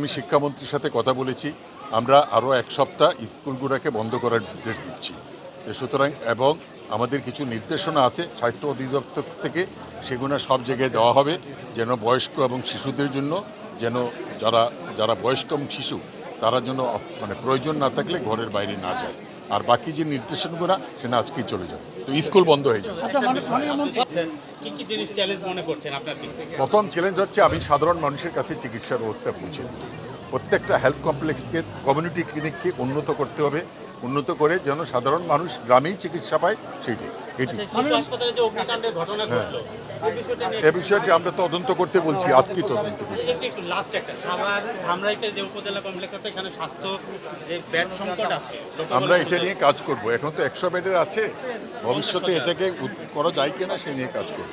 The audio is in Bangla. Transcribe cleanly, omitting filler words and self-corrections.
আমি শিক্ষামন্ত্রীর সাথে কথা বলেছি, আমরা আরও এক সপ্তাহ স্কুলগুলোকে বন্ধ করার নির্দেশ দিচ্ছি। সুতরাং এবং আমাদের কিছু নির্দেশনা আছে স্বাস্থ্য অধিদপ্তর থেকে, সেগুলো সব জায়গায় দেওয়া হবে যেন বয়স্ক এবং শিশুদের জন্য যেন যারা বয়স্ক এবং শিশু তারা যেন মানে প্রয়োজন না থাকলে ঘরের বাইরে না যায়। আর বাকি যে নির্দেশনগুলো সেটা আজকেই চলে যাবে, তো স্কুল বন্ধ হয়ে যাবে। প্রথম চ্যালেঞ্জ হচ্ছে আমি সাধারণ মানুষের কাছে চিকিৎসার ব্যবস্থা পৌঁছে দিই। প্রত্যেকটা হেলথ কমপ্লেক্সকে কমিউনিটি ক্লিনিককে উন্নত করতে হবে, উন্নত করে যেন সাধারণ মানুষ গ্রামেই চিকিৎসা পায় সেইটাই। এটি এ বিষয়টি আমরা তদন্ত করতে বলছি, আজকেই তদন্ত করছি। আমরা এটা নিয়ে কাজ করব। এখন তো 100 বেডের আছে, ভবিষ্যতে এটাকে করা যায় কিনা সে নিয়ে কাজ করব।